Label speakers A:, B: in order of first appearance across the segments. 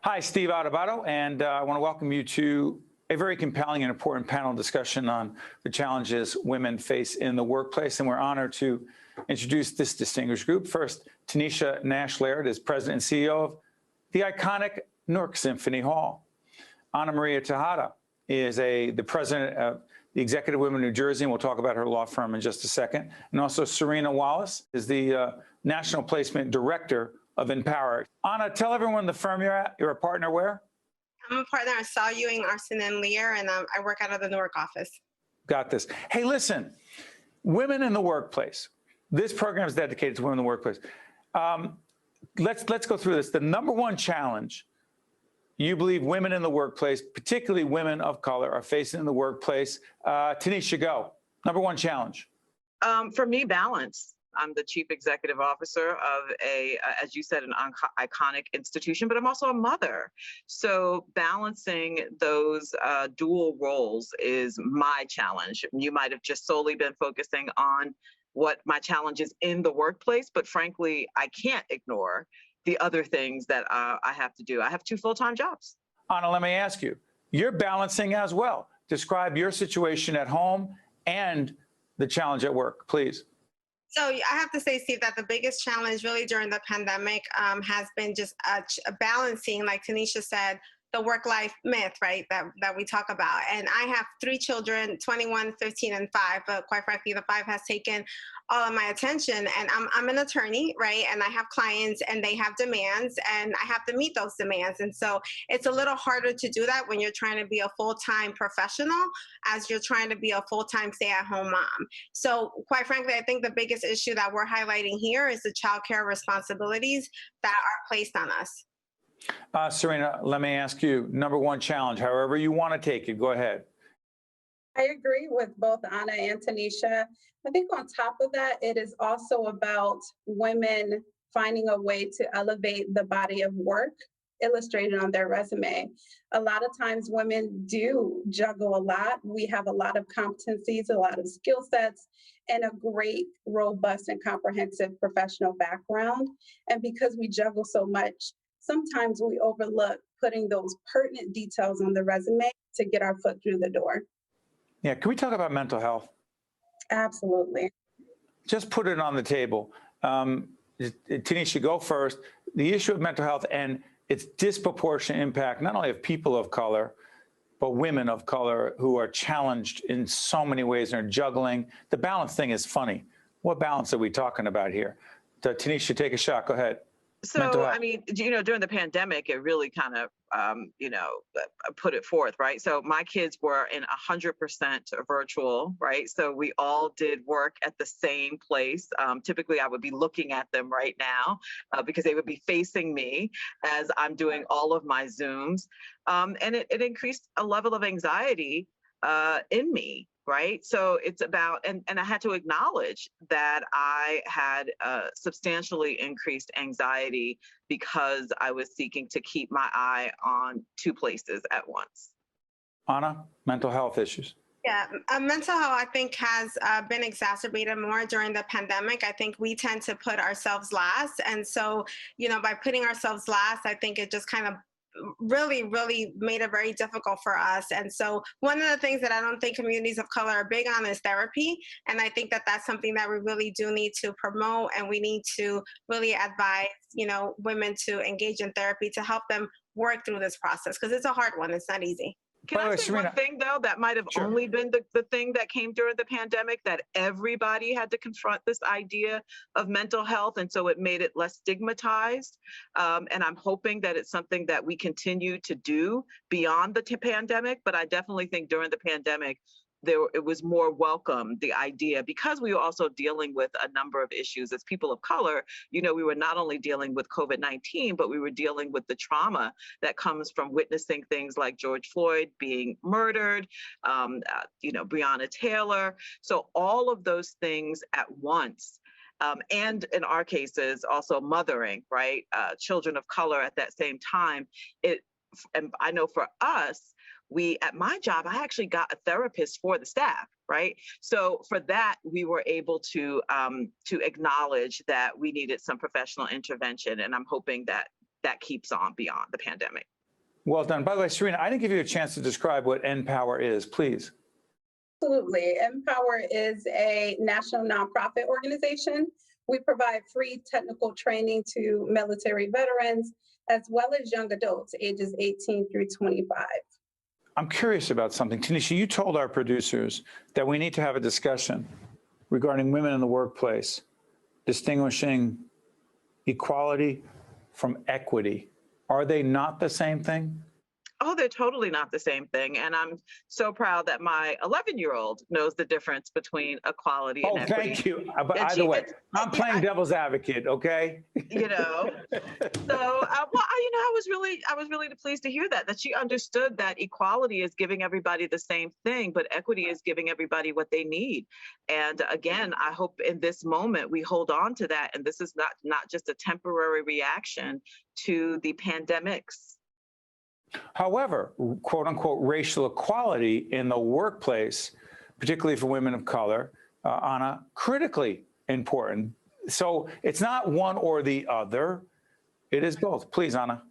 A: Hi, Steve Adubato, and I want to welcome you to a very compelling and important panel discussion on the challenges women face in the workplace. And we're honored to introduce this distinguished group. First, Taneshia Nash Laird is president and CEO of the iconic Newark Symphony Hall. María Tejada is the president of the Executive Women of New Jersey, and we'll talk about her law firm in just a second. And also Sereyna Wallace is the National Placement Director of NPower. Anna, tell everyone the firm you're at. You're a partner where?
B: I'm a partner at Saul, Ewing, Ernstein, and Lehr, and I work out of the Newark office.
A: Got this. Hey, listen, women in the workplace. This program is dedicated to women in the workplace. Let's go through this. The number one challenge you believe women in the workplace, particularly women of color, are facing in the workplace. Taneshia, go. Number one challenge.
C: For me, balance. I'm the chief executive officer of as you said, an iconic institution, but I'm also a mother. So balancing those dual roles is my challenge. You might have just solely been focusing on what my challenge is in the workplace, but frankly, I can't ignore the other things that I have to do. I have 2 full-time jobs.
A: Anna, let me ask you, you're balancing as well. Describe your situation at home and the challenge at work, please.
B: So I have to say, Steve, that the biggest challenge really during the pandemic has been just balancing, like Taneshia said, the work-life myth, right, that we talk about. And I have 3 children, 21, 15, and 5, but quite frankly, the 5 has taken all of my attention. And I'm an attorney, right, and I have clients and they have demands and I have to meet those demands. And so it's a little harder to do that when you're trying to be a full-time professional as you're trying to be a full-time stay-at-home mom. So quite frankly, I think the biggest issue that we're highlighting here is the childcare responsibilities that are placed on us.
A: Sereyna, let me ask you, number one challenge, however you want to take it, go ahead.
D: I agree with both Anna and Taneshia. I think on top of that, it is also about women finding a way to elevate the body of work illustrated on their resume. A lot of times women do juggle a lot. We have a lot of competencies, a lot of skill sets, and a great, robust, and comprehensive professional background. And because we juggle so much, sometimes we overlook putting those pertinent details on the resume to get our foot through the door.
A: Yeah, can we talk about mental health?
D: Absolutely.
A: Just put it on the table. Taneshia, go first. The issue of mental health and its disproportionate impact, not only of people of color, but women of color who are challenged in so many ways and are juggling. The balance thing is funny. What balance are we talking about here? Taneshia, take a shot. Go ahead.
C: So, I mean, during the pandemic, it really kind of, put it forth, right? So my kids were in 100% virtual, right? So we all did work at the same place. Typically, I would be looking at them right now because they would be facing me as I'm doing all of my Zooms. And it increased a level of anxiety in me. Right. So it's about, and I had to acknowledge that I had substantially increased anxiety because I was seeking to keep my eye on 2 places at once.
A: Anna, mental health issues.
B: Yeah, mental health, I think, has been exacerbated more during the pandemic. I think we tend to put ourselves last. And so, by putting ourselves last, I think it just kind of really made it very difficult for us. And so one of the things that I don't think communities of color are big on is therapy. And I think that that's something that we really do need to promote, and we need to really advise, women to engage in therapy to help them work through this process, because it's a hard one. It's not easy.
C: Can I say one thing, though, that might have only been the thing that came during the pandemic, that everybody had to confront this idea of mental health, and so it made it less stigmatized. And I'm hoping that it's something that we continue to do beyond the pandemic. But I definitely think during the pandemic, it was more welcome, the idea, because we were also dealing with a number of issues as people of color. We were not only dealing with COVID-19, but we were dealing with the trauma that comes from witnessing things like George Floyd being murdered, Breonna Taylor. So all of those things at once. And in our cases, also mothering, right? Children of color at that same time. And I know for us, at my job, I actually got a therapist for the staff, right? So for that, we were able to acknowledge that we needed some professional intervention, and I'm hoping that keeps on beyond the pandemic.
A: Well done. By the way, Sereyna, I didn't give you a chance to describe what NPower is, please.
D: Absolutely. NPower is a national nonprofit organization. We provide free technical training to military veterans as well as young adults ages 18 through 25.
A: I'm curious about something. Taneshia, you told our producers that we need to have a discussion regarding women in the workplace, distinguishing equality from equity. Are they not the same thing?
C: Oh, they're totally not the same thing. And I'm so proud that my 11-year-old knows the difference between equality and equity.
A: Thank you. But either way, I'm playing devil's advocate, okay?
C: You know, so well, I was really pleased to hear that she understood that equality is giving everybody the same thing, but equity is giving everybody what they need. And again, I hope in this moment we hold on to that, and this is not just a temporary reaction to the pandemics.
A: However, quote unquote, racial equality in the workplace, particularly for women of color, Anna, critically important. So it's not one or the other. It is both. Please, Anna.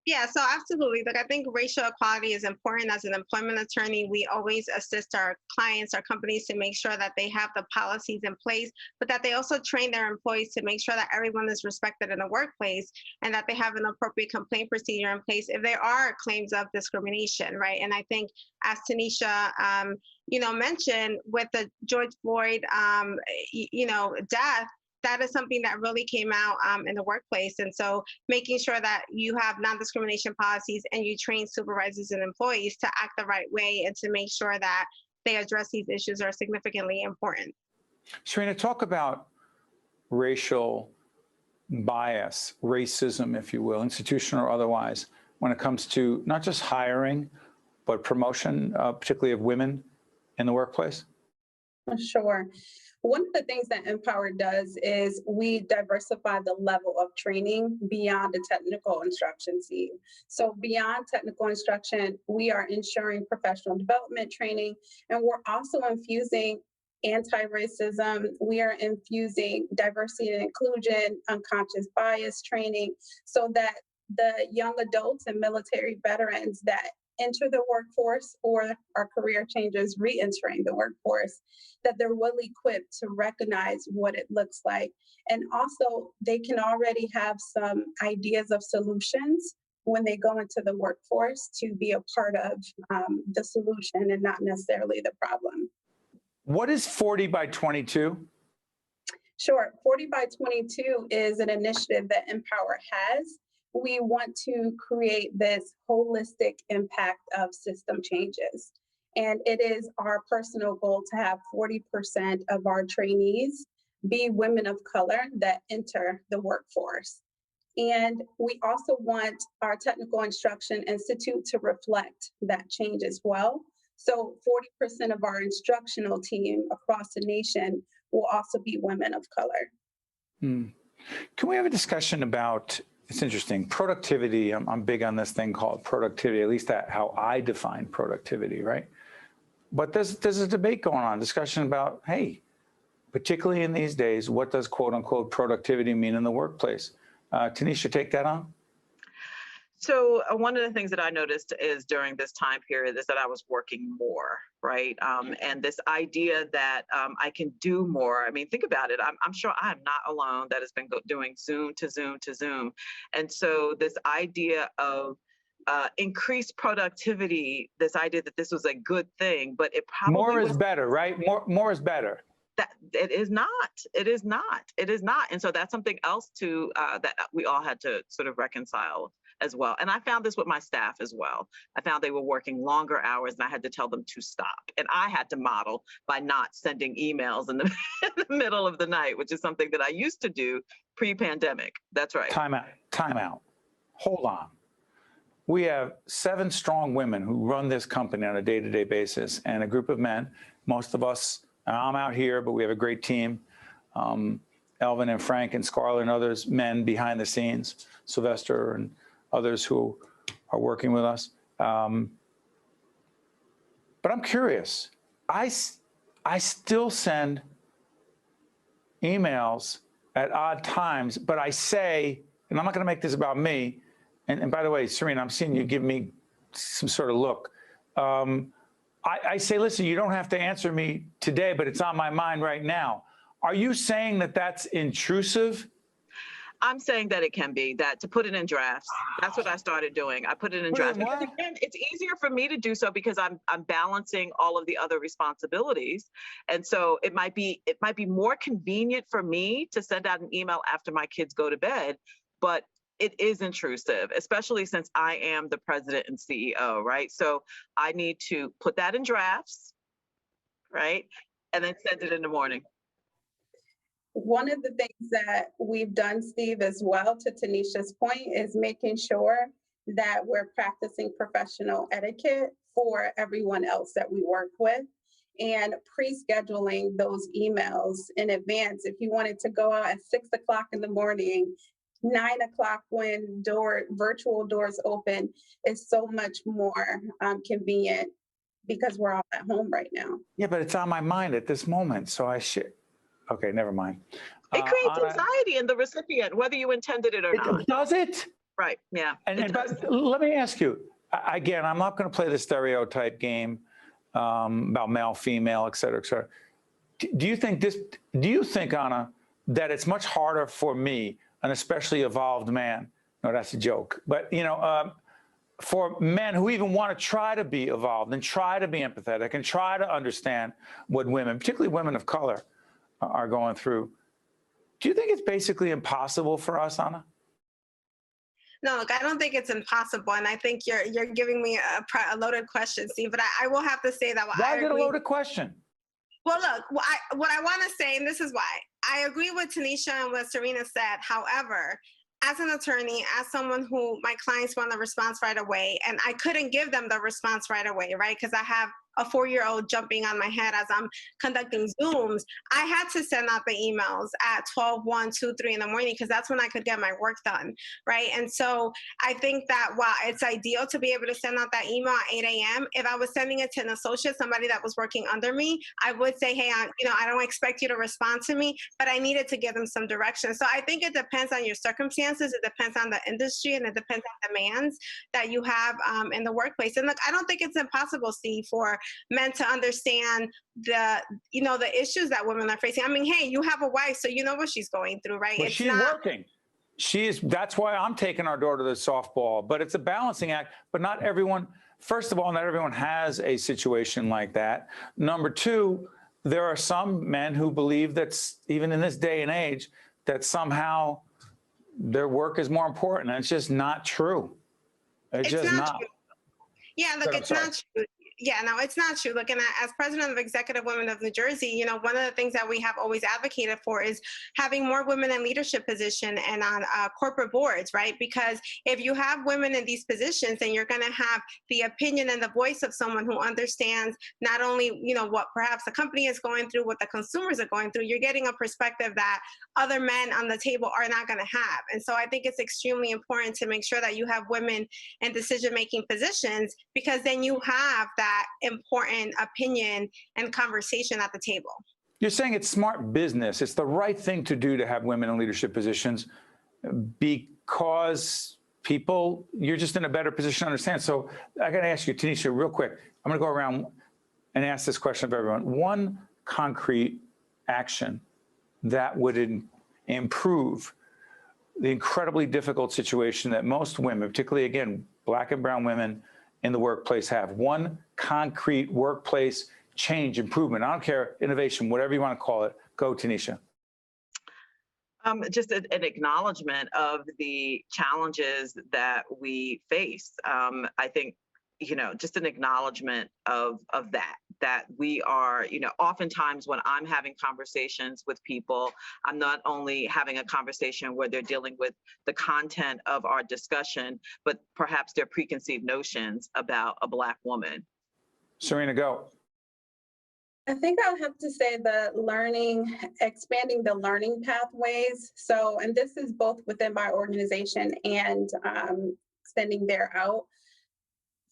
B: Yeah, so absolutely. Look, I think racial equality is important. As an employment attorney, we always assist our clients, our companies to make sure that they have the policies in place, but that they also train their employees to make sure that everyone is respected in the workplace and that they have an appropriate complaint procedure in place if there are claims of discrimination, right? And I think, as Taneshia, mentioned with the George Floyd, death, that is something that really came out in the workplace. And so making sure that you have non-discrimination policies and you train supervisors and employees to act the right way and to make sure that they address these issues are significantly important.
A: Sereyna, talk about racial bias, racism, if you will, institutional or otherwise, when it comes to not just hiring, but promotion, particularly of women in the workplace?
D: Sure. One of the things that NPower does is we diversify the level of training beyond the technical instruction team. So beyond technical instruction, we are ensuring professional development training, and we're also infusing anti-racism. We are infusing diversity and inclusion, unconscious bias training, so that the young adults and military veterans that enter the workforce or are career changers re-entering the workforce, that they're well equipped to recognize what it looks like. And also, they can already have some ideas of solutions when they go into the workforce to be a part of the solution and not necessarily the problem.
A: What is 40 by 22?
D: Sure. 40 by 22 is an initiative that NPower has. We want to create this holistic impact of system changes. And it is our personal goal to have 40% of our trainees be women of color that enter the workforce. And we also want our Technical Instruction Institute to reflect that change as well. So 40% of our instructional team across the nation will also be women of color.
A: Can we have a discussion about, it's interesting, productivity? I'm big on this thing called productivity, at least that's how I define productivity, right? But there's a debate going on, discussion about, hey, particularly in these days, what does quote unquote productivity mean in the workplace? Taneshia, take that on.
C: So one of the things that I noticed is during this time period is that I was working more, right? And this idea that I can do more. I mean, think about it. I'm sure I'm not alone that has been doing Zoom to Zoom to Zoom. And so this idea of increased productivity, this idea that this was a good thing, but it probably
A: more is better, right? More is better.
C: That it is not. It is not. It is not. And so that's something else to that we all had to sort of reconcile as well. And I found this with my staff as well. I found they were working longer hours and I had to tell them to stop. And I had to model by not sending emails in the middle of the night, which is something that I used to do pre-pandemic. That's right.
A: Time out. Hold on. We have 7 strong women who run this company on a day-to-day basis and a group of men, most of us, I'm out here, but we have a great team. Elvin and Frank and Scarlett and others, men behind the scenes, Sylvester and others who are working with us. But I'm curious. I still send emails at odd times, but I say, and I'm not going to make this about me, and by the way, Sereyna, I'm seeing you give me some sort of look. I say, listen, you don't have to answer me today, but it's on my mind right now. Are you saying that that's intrusive?
C: I'm saying that it can be, that to put it in drafts. That's what I started doing. I put it in drafts. Because again, it's easier for me to do so because I'm balancing all of the other responsibilities. And so it might be more convenient for me to send out an email after my kids go to bed, but it is intrusive, especially since I am the president and CEO, right? So I need to put that in drafts, right? And then send it in the morning.
D: One of the things that we've done, Steve, as well, to Taneshia's point, is making sure that we're practicing professional etiquette for everyone else that we work with and pre-scheduling those emails in advance. If you wanted to go out at 6 o'clock in the morning, 9 o'clock when virtual doors open is so much more convenient because we're all at home right now.
A: Yeah, but it's on my mind at this moment, so I should. Okay, never mind.
C: It creates anxiety in the recipient, whether you intended it or not.
A: Does it?
C: Right, yeah.
A: But let me ask you, again, I'm not going to play the stereotype game about male, female, et cetera, et cetera. Do you think, Anna, that it's much harder for me, an especially evolved man, no, that's a joke, but, for men who even want to try to be evolved and try to be empathetic and try to understand what women, particularly women of color, are going through. Do you think it's basically impossible for us, Anna?
B: No, look, I don't think it's impossible, and I think you're giving me a loaded question, Steve. But I will have to say that
A: why is it a loaded question?
B: Well, look, what I want to say, and this is why I agree with Taneshia and what Sereyna said. However, as an attorney, as someone who my clients want the response right away, and I couldn't give them the response right away, right? Because I have a 4-year-old jumping on my head as I'm conducting Zooms. I had to send out the emails at 12, 1, 2, 3 in the morning because that's when I could get my work done, right? And so I think that while it's ideal to be able to send out that email at 8 a.m., if I was sending it to an associate, somebody that was working under me, I would say, hey, I don't expect you to respond to me, but I needed to give them some direction. So I think it depends on your circumstances, it depends on the industry, and it depends on demands that you have in the workplace. And look, I don't think it's impossible, Steve, for men to understand the issues that women are facing. I mean, hey, you have a wife, so you know what she's going through, right?
A: Well, she's working. That's why I'm taking our daughter to the softball, but it's a balancing act. But not everyone, first of all, not everyone has a situation like that. Number two, there are some men who believe that even in this day and age, that somehow their work is more important. And it's just not true. It's just not.
B: True. Yeah, look, it's not true. Yeah, no, it's not true. Look, and as president of Executive Women of New Jersey, one of the things that we have always advocated for is having more women in leadership position and on corporate boards, right? Because if you have women in these positions, then you're going to have the opinion and the voice of someone who understands not only, what perhaps the company is going through, what the consumers are going through. You're getting a perspective that other men on the table are not going to have. And so I think it's extremely important to make sure that you have women in decision-making positions, because then you have that important opinion and conversation at the table.
A: You're saying it's smart business. It's the right thing to do to have women in leadership positions because you're just in a better position to understand. So I got to ask you, Taneshia, real quick. I'm going to go around and ask this question of everyone. One concrete action that would improve the incredibly difficult situation that most women, particularly, again, Black and brown women in the workplace have. One concrete workplace change, improvement. I don't care, innovation, whatever you want to call it. Go, Taneshia.
C: Just an acknowledgement of the challenges that we face. I think, just an acknowledgement of that we are, oftentimes when I'm having conversations with people, I'm not only having a conversation where they're dealing with the content of our discussion, but perhaps their preconceived notions about a Black woman.
A: Sereyna, go.
D: I think I'll have to say expanding the learning pathways. So, and this is both within my organization and extending there out.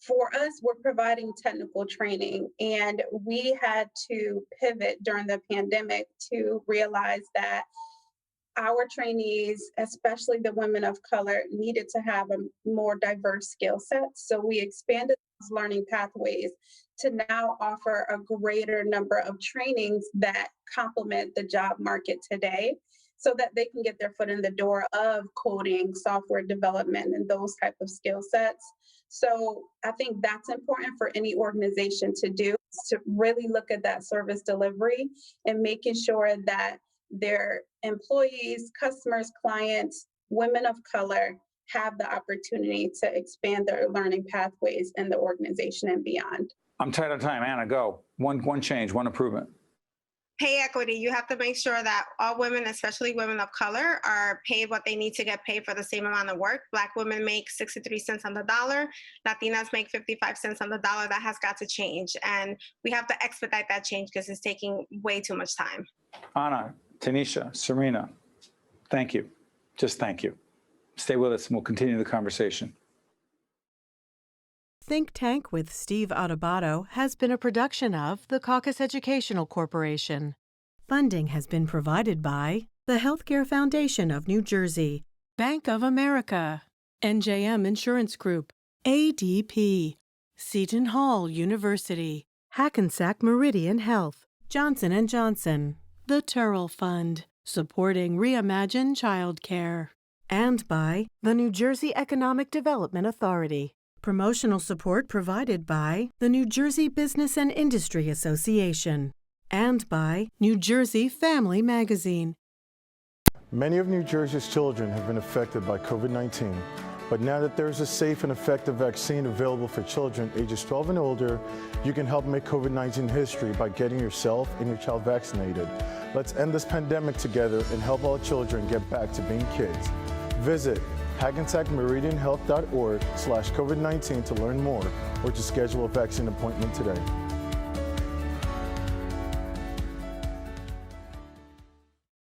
D: For us, we're providing technical training, and we had to pivot during the pandemic to realize that our trainees, especially the women of color, needed to have a more diverse skill set. So we expanded those learning pathways to now offer a greater number of trainings that complement the job market today, so that they can get their foot in the door of coding, software development, and those type of skill sets. So I think that's important for any organization to do, to really look at that service delivery and making sure that their employees, customers, clients, women of color have the opportunity to expand their learning pathways in the organization and beyond.
A: I'm tight on time. Anna, go. One change, one improvement.
B: Pay equity. You have to make sure that all women, especially women of color, are paid what they need to get paid for the same amount of work. Black women make 63 cents on the dollar. Latinas make 55 cents on the dollar. That has got to change. And we have to expedite that change because it's taking way too much time.
A: Anna, Taneshia, Sereyna, thank you. Just thank you. Stay with us and we'll continue the conversation.
E: Think Tank with Steve Adubato has been a production of the Caucus Educational Corporation. Funding has been provided by the Healthcare Foundation of New Jersey, Bank of America, NJM Insurance Group, ADP, Seton Hall University, Hackensack Meridian Health, Johnson & Johnson, the Turrell Fund, supporting Reimagine Childcare, and by the New Jersey Economic Development Authority. Promotional support provided by the New Jersey Business and Industry Association and by New Jersey Family Magazine.
F: Many of New Jersey's children have been affected by COVID-19, but now that there is a safe and effective vaccine available for children ages 12 and older, you can help make COVID-19 history by getting yourself and your child vaccinated. Let's end this pandemic together and help all children get back to being kids. Visit hackensackmeridianhealth.org/COVID-19 to learn more or to schedule a vaccine appointment today.